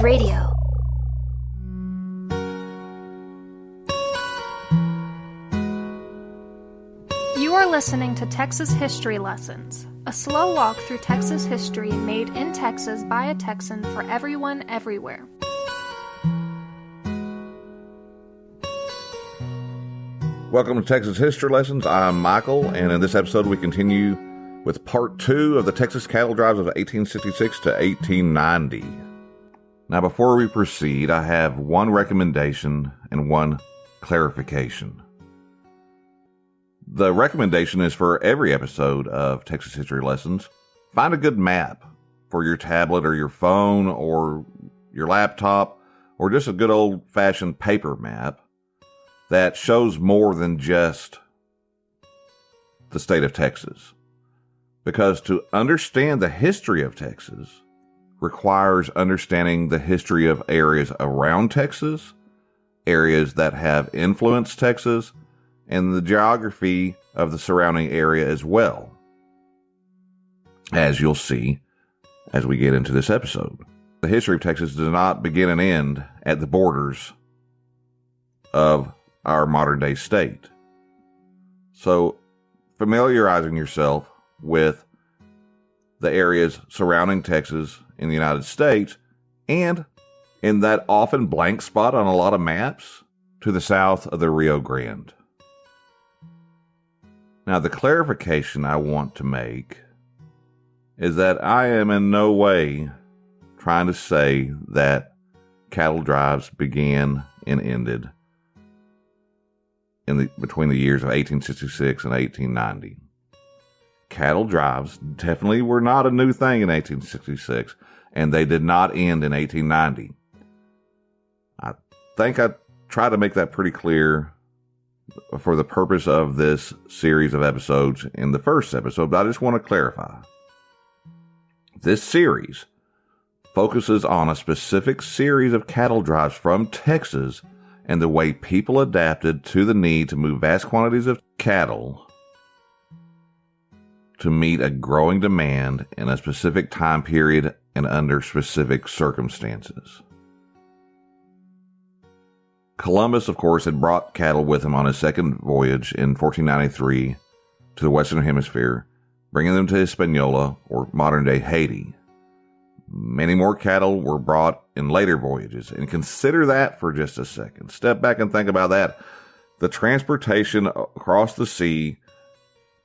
Radio. You are listening to Texas History Lessons, a slow walk through Texas history made in Texas by a Texan for everyone, everywhere. Welcome to Texas History Lessons. I'm Michael, and in this episode we continue with part 2 of the Texas cattle drives of 1866 to 1890. Now, before we proceed, I have one recommendation and one clarification. The recommendation is for every episode of Texas History Lessons, find a good map for your tablet or your phone or your laptop or just a good old-fashioned paper map that shows more than just the state of Texas. Because to understand the history of Texas requires understanding the history of areas around Texas, areas that have influenced Texas, and the geography of the surrounding area as well, as you'll see as we get into this episode. The history of Texas does not begin and end at the borders of our modern-day state. So, familiarizing yourself with the areas surrounding Texas in the United States and in that often blank spot on a lot of maps to the south of the Rio Grande. Now, the clarification I want to make is that I am in no way trying to say that cattle drives began and ended between the years of 1866 and 1890. Cattle drives definitely were not a new thing in 1866, and they did not end in 1890. I think I tried to make that pretty clear for the purpose of this series of episodes in the first episode, but I just want to clarify. This series focuses on a specific series of cattle drives from Texas and the way people adapted to the need to move vast quantities of cattle to meet a growing demand in a specific time period and under specific circumstances. Columbus, of course, had brought cattle with him on his second voyage in 1493 to the Western Hemisphere, bringing them to Hispaniola, or modern-day Haiti. Many more cattle were brought in later voyages, and consider that for just a second. Step back and think about that. The transportation across the sea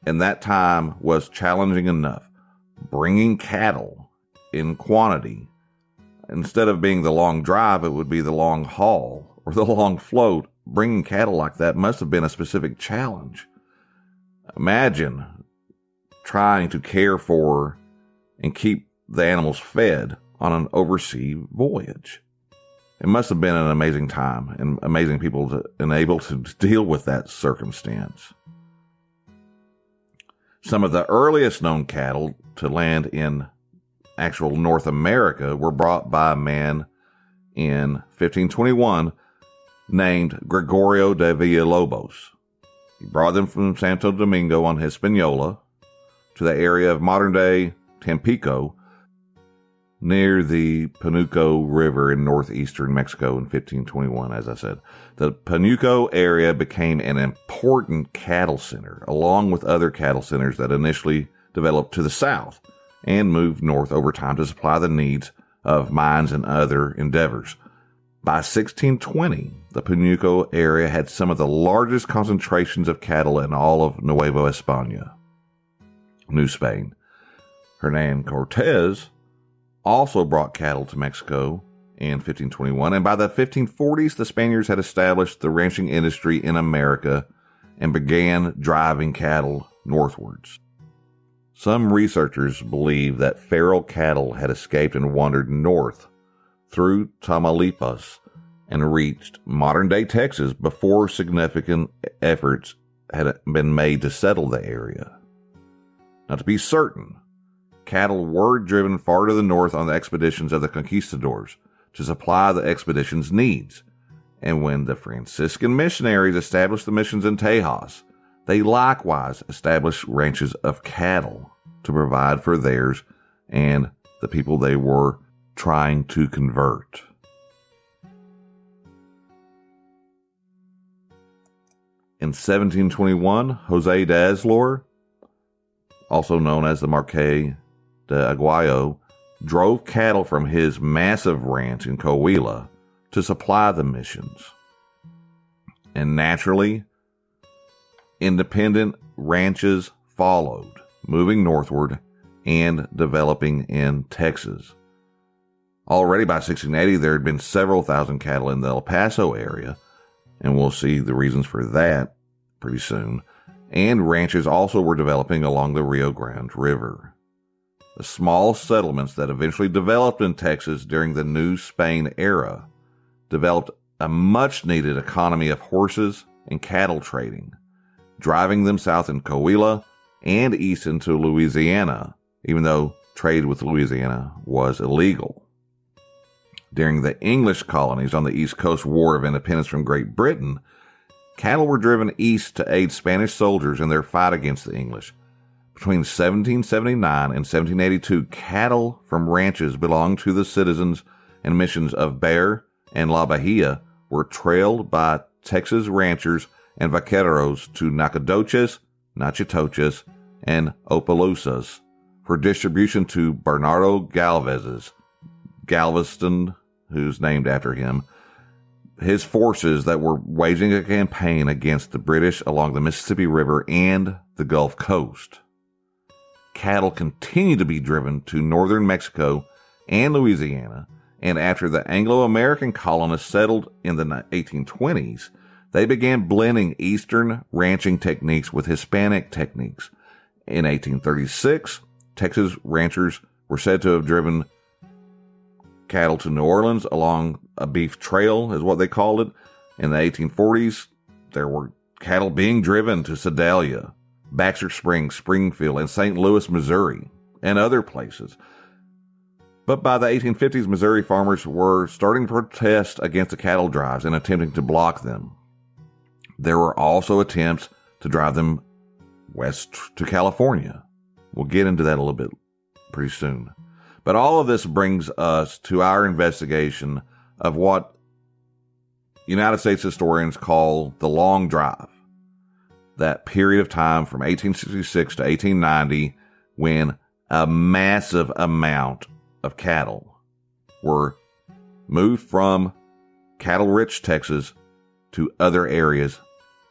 in that time was challenging enough. Bringing cattle in quantity, instead of being the long drive, it would be the long haul or the long float. Bringing cattle like that must have been a specific challenge. Imagine trying to care for and keep the animals fed on an overseas voyage. It must have been an amazing time and amazing people and able to deal with that circumstance. Some of the earliest known cattle to land in actual North America were brought by a man in 1521 named Gregorio de Villalobos. He brought them from Santo Domingo on Hispaniola to the area of modern-day Tampico near the Panuco River in northeastern Mexico in 1521, as I said. The Panuco area became an important cattle center, along with other cattle centers that initially developed to the south and moved north over time to supply the needs of mines and other endeavors. By 1620, the Panuco area had some of the largest concentrations of cattle in all of Nueva España, New Spain. Hernán Cortés also brought cattle to Mexico in 1521, and by the 1540s, the Spaniards had established the ranching industry in America and began driving cattle northwards. Some researchers believe that feral cattle had escaped and wandered north through Tamaulipas and reached modern-day Texas before significant efforts had been made to settle the area. Now, to be certain, cattle were driven far to the north on the expeditions of the conquistadors to supply the expedition's needs. And when the Franciscan missionaries established the missions in Tejas, they likewise established ranches of cattle to provide for theirs and the people they were trying to convert. In 1721, José de Azlor, also known as the Marqués de Aguayo, drove cattle from his massive ranch in Coahuila to supply the missions. And naturally, independent ranches followed, moving northward and developing in Texas. Already by 1680, there had been several thousand cattle in the El Paso area, and we'll see the reasons for that pretty soon. And ranches also were developing along the Rio Grande River. The small settlements that eventually developed in Texas during the New Spain era developed a much-needed economy of horses and cattle trading, driving them south in Coahuila and east into Louisiana, even though trade with Louisiana was illegal. During the English colonies on the East Coast War of Independence from Great Britain, cattle were driven east to aid Spanish soldiers in their fight against the English. Between 1779 and 1782, cattle from ranches belonging to the citizens and missions of Bexar and La Bahia were trailed by Texas ranchers and vaqueros to Nacogdoches, Natchitoches, and Opelousas for distribution to Bernardo Galveston, who's named after him, his forces that were waging a campaign against the British along the Mississippi River and the Gulf Coast. Cattle continued to be driven to northern Mexico and Louisiana, and after the Anglo-American colonists settled in the 1820s, they began blending Eastern ranching techniques with Hispanic techniques. In 1836, Texas ranchers were said to have driven cattle to New Orleans along a beef trail, is what they called it. In the 1840s, there were cattle being driven to Sedalia, Baxter Springs, Springfield, and St. Louis, Missouri, and other places. But by the 1850s, Missouri farmers were starting to protest against the cattle drives and attempting to block them. There were also attempts to drive them west to California. We'll get into that a little bit pretty soon. But all of this brings us to our investigation of what United States historians call the Long Drive. That period of time from 1866 to 1890 when a massive amount of cattle were moved from cattle-rich Texas to other areas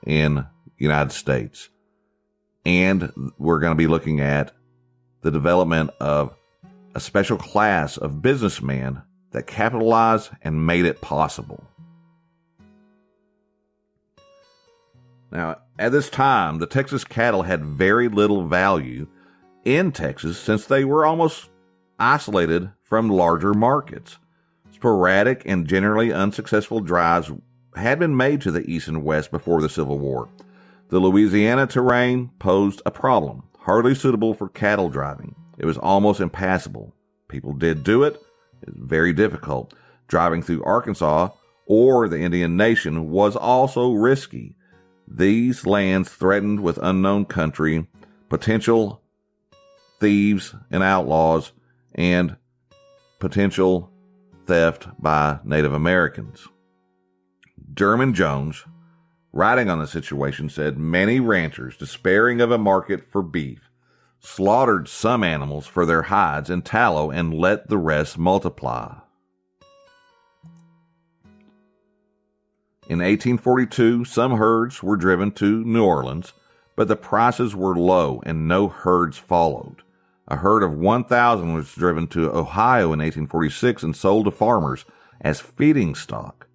in the United States. And we're going to be looking at the development of a special class of businessmen that capitalized and made it possible. Now, at this time, the Texas cattle had very little value in Texas since they were almost isolated from larger markets. Sporadic and generally unsuccessful drives had been made to the east and west before the Civil War. The Louisiana terrain posed a problem, hardly suitable for cattle driving. It was almost impassable. People did do it. It was very difficult. Driving through Arkansas or the Indian Nation was also risky. These lands threatened with unknown country, potential thieves and outlaws, and potential theft by Native Americans. Derman Jones, writing on the situation, said many ranchers, despairing of a market for beef, slaughtered some animals for their hides and tallow and let the rest multiply. In 1842, some herds were driven to New Orleans, but the prices were low and no herds followed. A herd of 1,000 was driven to Ohio in 1846 and sold to farmers as feeding stock.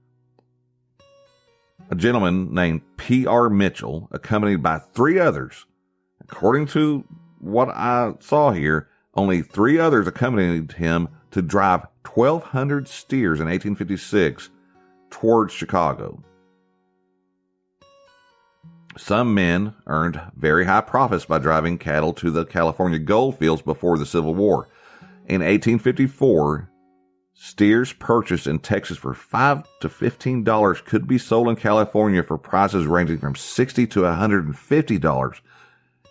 A gentleman named P.R. Mitchell, accompanied by 3 others, according to what I saw here, only 3 others accompanied him to drive 1,200 steers in 1856 towards Chicago. Some men earned very high profits by driving cattle to the California gold fields before the Civil War. In 1854, steers purchased in Texas for $5 to $15 could be sold in California for prices ranging from $60 to $150.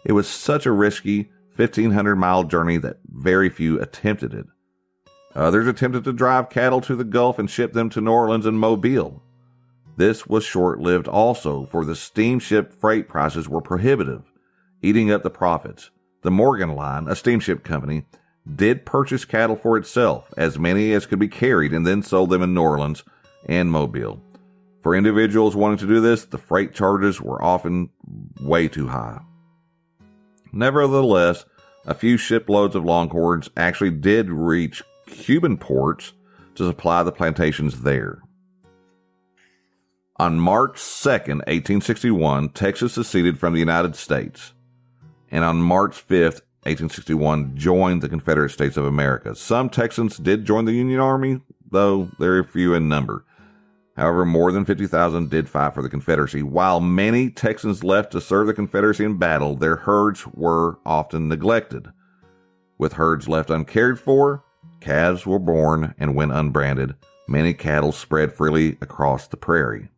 It was such a risky 1,500-mile journey that very few attempted it. Others attempted to drive cattle to the Gulf and ship them to New Orleans and Mobile. This was short-lived also, for the steamship freight prices were prohibitive, eating up the profits. The Morgan Line, a steamship company, did purchase cattle for itself, as many as could be carried, and then sold them in New Orleans and Mobile. For individuals wanting to do this, the freight charges were often way too high. Nevertheless, a few shiploads of longhorns actually did reach Cuban ports to supply the plantations there. On March 2nd, 1861, Texas seceded from the United States, and on March 5th, 1861, joined the Confederate States of America. Some Texans did join the Union Army, though they were few in number. However, more than 50,000 did fight for the Confederacy. While many Texans left to serve the Confederacy in battle, their herds were often neglected. With herds left uncared for, calves were born, and when unbranded, many cattle spread freely across the prairie.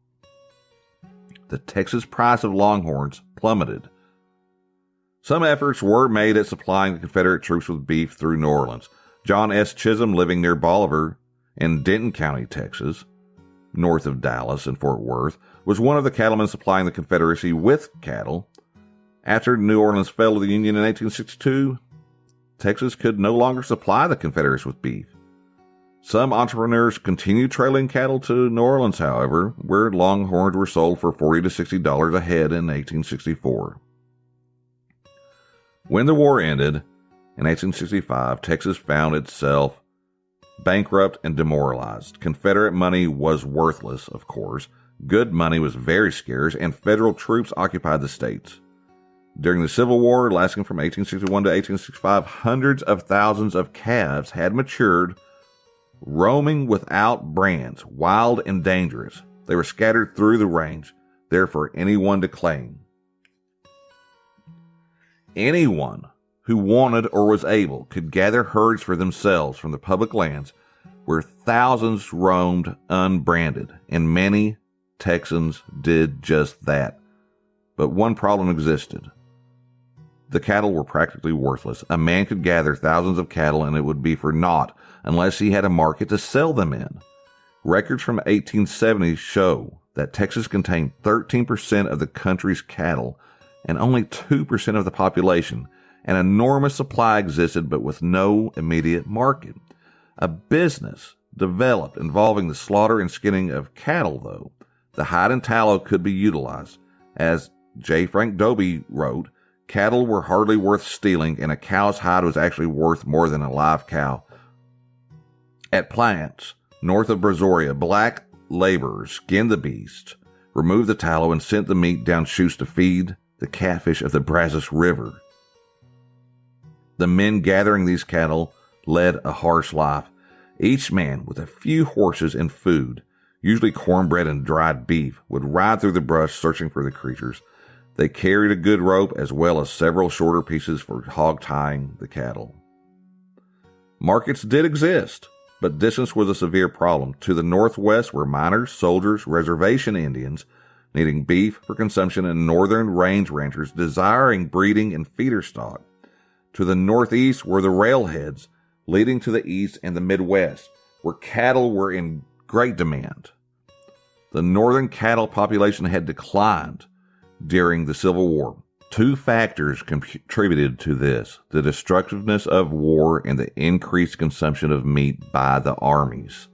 The Texas price of longhorns plummeted. Some efforts were made at supplying the Confederate troops with beef through New Orleans. John S. Chisholm, living near Bolivar in Denton County, Texas, north of Dallas and Fort Worth, was one of the cattlemen supplying the Confederacy with cattle. After New Orleans fell to the Union in 1862, Texas could no longer supply the Confederates with beef. Some entrepreneurs continued trailing cattle to New Orleans, however, where longhorns were sold for $40 to $60 a head in 1864. When the war ended, in 1865, Texas found itself bankrupt and demoralized. Confederate money was worthless, of course. Good money was very scarce, and federal troops occupied the states. During the Civil War, lasting from 1861 to 1865, hundreds of thousands of calves had matured, roaming without brands, wild and dangerous. They were scattered through the range, there for anyone to claim. Anyone who wanted or was able could gather herds for themselves from the public lands, where thousands roamed unbranded, and many Texans did just that. But one problem existed. The cattle were practically worthless. A man could gather thousands of cattle and it would be for naught unless he had a market to sell them in. Records from 1870 show that Texas contained 13% of the country's cattle and only 2% of the population. An enormous supply existed, but with no immediate market. A business developed involving the slaughter and skinning of cattle, though. The hide and tallow could be utilized. As J. Frank Dobie wrote, cattle were hardly worth stealing, and a cow's hide was actually worth more than a live cow. At plants north of Brazoria, black laborers skinned the beast, removed the tallow, and sent the meat down chutes to feed the catfish of the Brazos River. The men gathering these cattle led a harsh life, each man with a few horses and food, usually cornbread and dried beef, would ride through the brush searching for the creatures. They carried a good rope as well as several shorter pieces for hog tying the cattle. Markets did exist, but distance was a severe problem. To the northwest were miners, soldiers, reservation Indians, needing beef for consumption, and northern range ranchers desiring breeding and feeder stock. To the northeast were the railheads leading to the east and the Midwest, where cattle were in great demand. The northern cattle population had declined during the Civil War. Two factors contributed to this: the destructiveness of war and the increased consumption of meat by the armies.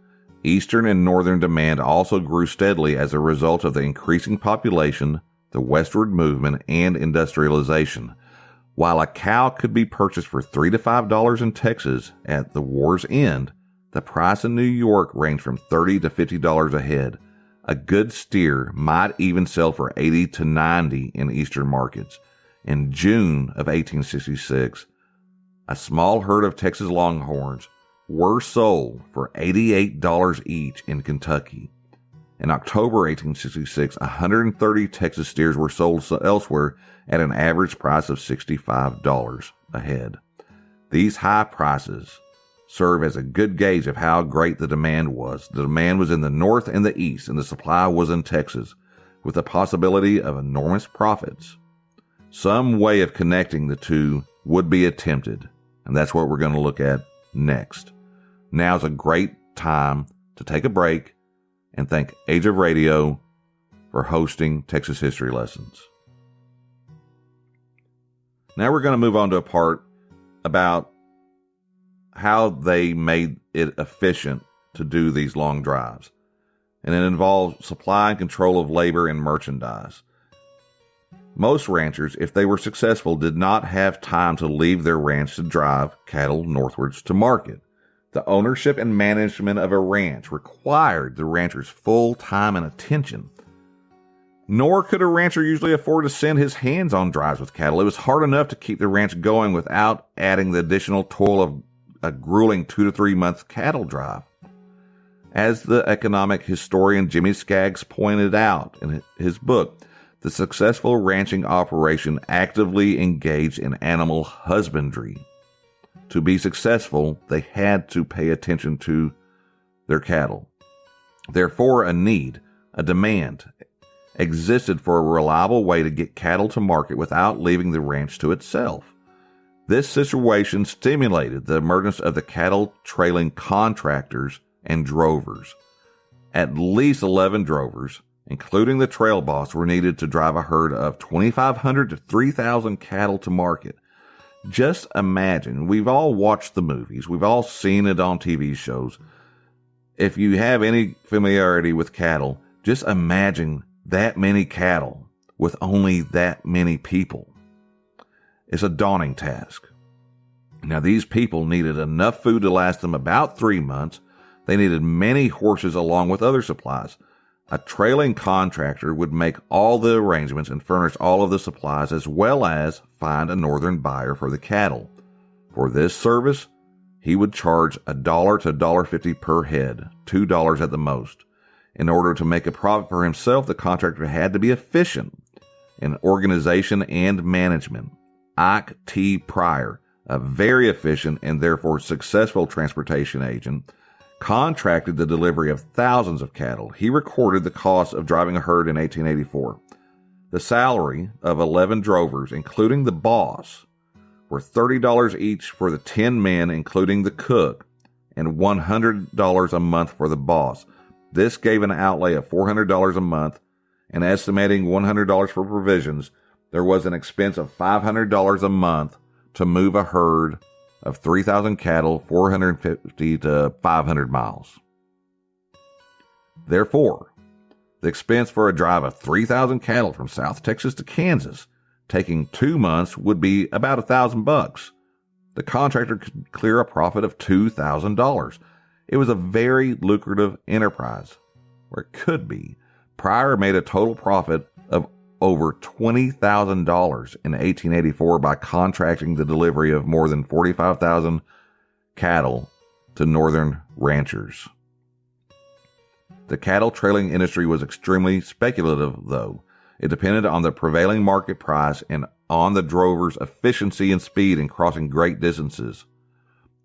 Eastern and northern demand also grew steadily as a result of the increasing population, the westward movement, and industrialization. While a cow could be purchased for $3 to $5 in Texas at the war's end, the price in New York ranged from $30 to $50 a head. A good steer might even sell for $80 to $90 in eastern markets. In June of 1866, a small herd of Texas Longhorns were sold for $88 each in Kentucky. In October 1866, 130 Texas steers were sold elsewhere at an average price of $65 a head. These high prices serve as a good gauge of how great the demand was. The demand was in the north and the east, and the supply was in Texas, with the possibility of enormous profits. Some way of connecting the two would be attempted, and that's what we're going to look at next. Now's a great time to take a break and thank Age of Radio for hosting Texas History Lessons. Now we're going to move on to a part about how they made it efficient to do these long drives. And it involves supply and control of labor and merchandise. Most ranchers, if they were successful, did not have time to leave their ranch to drive cattle northwards to market. The ownership and management of a ranch required the rancher's full time and attention. Nor could a rancher usually afford to send his hands on drives with cattle. It was hard enough to keep the ranch going without adding the additional toil of a grueling 2 to 3 month cattle drive. As the economic historian Jimmy Skaggs pointed out in his book, the successful ranching operation actively engaged in animal husbandry. To be successful, they had to pay attention to their cattle. Therefore, a demand, existed for a reliable way to get cattle to market without leaving the ranch to itself. This situation stimulated the emergence of the cattle trailing contractors and drovers. At least 11 drovers, including the trail boss, were needed to drive a herd of 2,500 to 3,000 cattle to market. Just imagine, we've all watched the movies, we've all seen it on TV shows. If you have any familiarity with cattle, just imagine that many cattle with only that many people. It's a daunting task. Now, these people needed enough food to last them about 3 months. They needed many horses along with other supplies. A trailing contractor would make all the arrangements and furnish all of the supplies, as well as find a northern buyer for the cattle. For this service, he would charge $1 to $1.50 per head, $2 at the most. In order to make a profit for himself, the contractor had to be efficient in organization and management. Ike T. Pryor, a very efficient and therefore successful transportation agent, contracted the delivery of thousands of cattle. He recorded the cost of driving a herd in 1884. The salary of 11 drovers, including the boss, were $30 each for the 10 men, including the cook, and $100 a month for the boss. This gave an outlay of $400 a month, and estimating $100 for provisions, there was an expense of $500 a month to move a herd of 3,000 cattle 450 to 500 miles. Therefore, the expense for a drive of 3,000 cattle from South Texas to Kansas, taking 2 months, would be about $1,000. The contractor could clear a profit of $2,000. It was a very lucrative enterprise, or it could be. Pryor made a total profit of over $20,000 in 1884 by contracting the delivery of more than 45,000 cattle to northern ranchers. The cattle trailing industry was extremely speculative, though. It depended on the prevailing market price and on the drover's efficiency and speed in crossing great distances.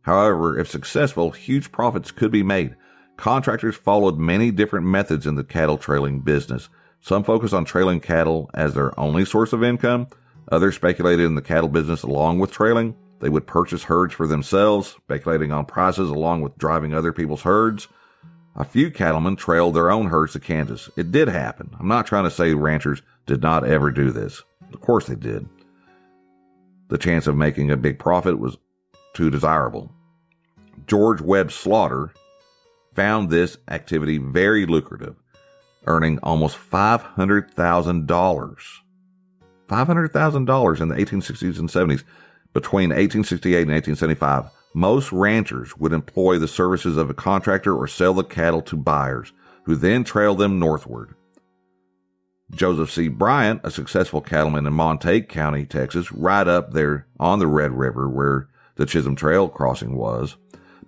However, if successful, huge profits could be made. Contractors followed many different methods in the cattle trailing business. Some focused on trailing cattle as their only source of income. Others speculated in the cattle business along with trailing. They would purchase herds for themselves, speculating on prices along with driving other people's herds. A few cattlemen trailed their own herds to Kansas. It did happen. I'm not trying to say ranchers did not ever do this. Of course they did. The chance of making a big profit was too desirable. George Webb Slaughter found this activity very lucrative, earning almost $500,000. $500,000 in the 1860s and 70s. Between 1868 and 1875, most ranchers would employ the services of a contractor or sell the cattle to buyers, who then trailed them northward. Joseph C. Bryant, a successful cattleman in Montague County, Texas, right up there on the Red River where the Chisholm Trail crossing was,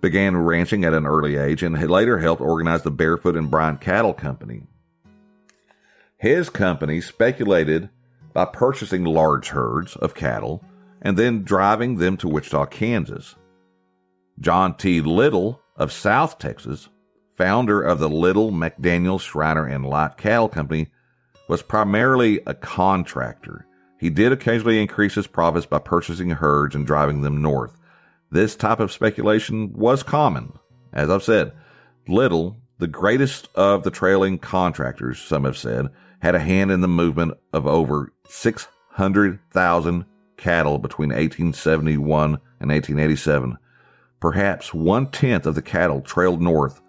began ranching at an early age and later helped organize the Barefoot and Bryant Cattle Company. His company speculated by purchasing large herds of cattle and then driving them to Wichita, Kansas. John T. Little of South Texas, founder of the Little, McDaniel, Schreiner, and Light Cattle Company, was primarily a contractor. He did occasionally increase his profits by purchasing herds and driving them north. This type of speculation was common, As I've said, Little, the greatest of the trailing contractors, some have said, had a hand in the movement of over 600,000 cattle between 1871 and 1887. Perhaps 1/10 of the cattle trailed north.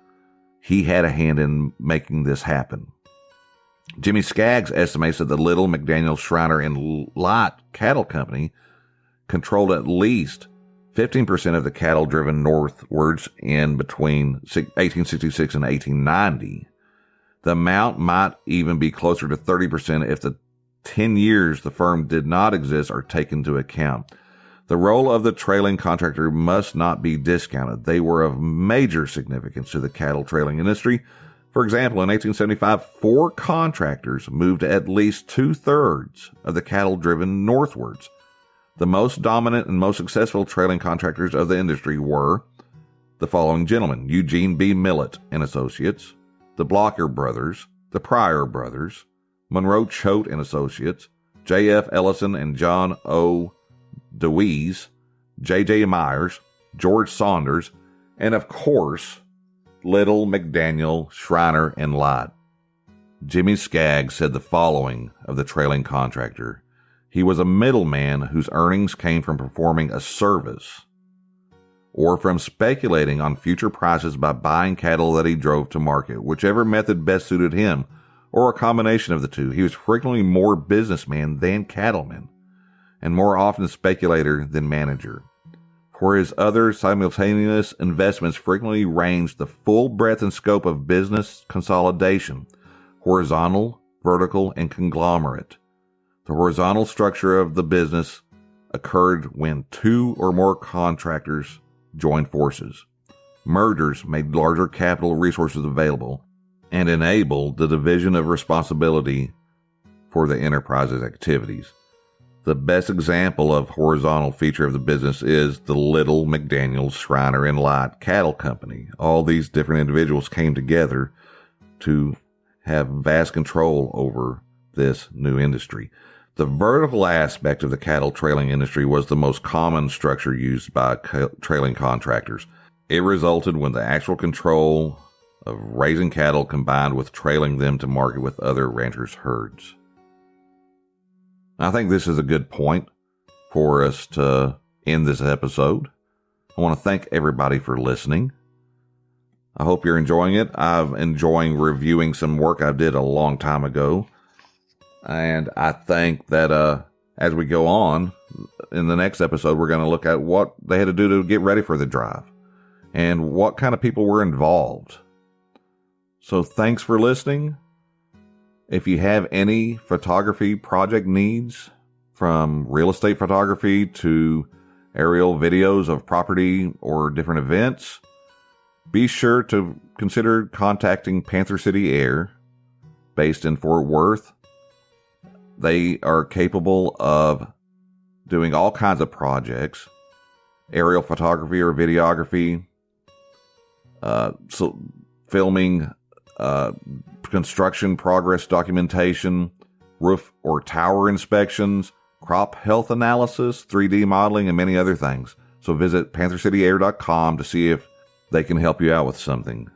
He had a hand in making this happen. Jimmy Skaggs estimates that the Little, McDaniel, Schreiner, and Lott Cattle Company controlled at least 15% of the cattle driven northwards in between 1866 and 1890. The amount might even be closer to 30% if the 10 years the firm did not exist are taken into account. The role of the trailing contractor must not be discounted. They were of major significance to the cattle trailing industry. For example, in 1875, 4 contractors moved at least 2/3 of the cattle driven northwards. The most dominant and most successful trailing contractors of the industry were the following gentlemen: Eugene B. Millett and Associates, the Blocker Brothers, the Pryor Brothers, Monroe Choate and Associates, J.F. Ellison and John O. DeWeese, J.J. Myers, George Saunders, and of course, Little, McDaniel, Schreiner, and Lott. Jimmy Skaggs said the following of the trailing contractor: he was a middleman whose earnings came from performing a service or from speculating on future prices by buying cattle that he drove to market, whichever method best suited him, or a combination of the two. He was frequently more businessman than cattleman, and more often speculator than manager. For his other simultaneous investments frequently ranged the full breadth and scope of business consolidation, horizontal, vertical, and conglomerate. The horizontal structure of the business occurred when 2 or more contractors joined forces. Mergers made larger capital resources available and enabled the division of responsibility for the enterprise's activities. The best example of horizontal feature of the business is the Little, McDaniel, Schreiner, and Lott Cattle Company. All these different individuals came together to have vast control over this new industry. The vertical aspect of the cattle trailing industry was the most common structure used by trailing contractors. It resulted when the actual control of raising cattle combined with trailing them to market with other ranchers' herds. I think this is a good point for us to end this episode. I want to thank everybody for listening. I hope you're enjoying it. I'm enjoying reviewing some work I did a long time ago. And I think that as we go on, in the next episode, we're going to look at what they had to do to get ready for the drive and what kind of people were involved. So thanks for listening. If you have any photography project needs, from real estate photography to aerial videos of property or different events, be sure to consider contacting Panther City Air, based in Fort Worth. They are capable of doing all kinds of projects, aerial photography or videography, filming, construction progress documentation, roof or tower inspections, crop health analysis, 3D modeling, and many other things. So visit panthercityair.com to see if they can help you out with something.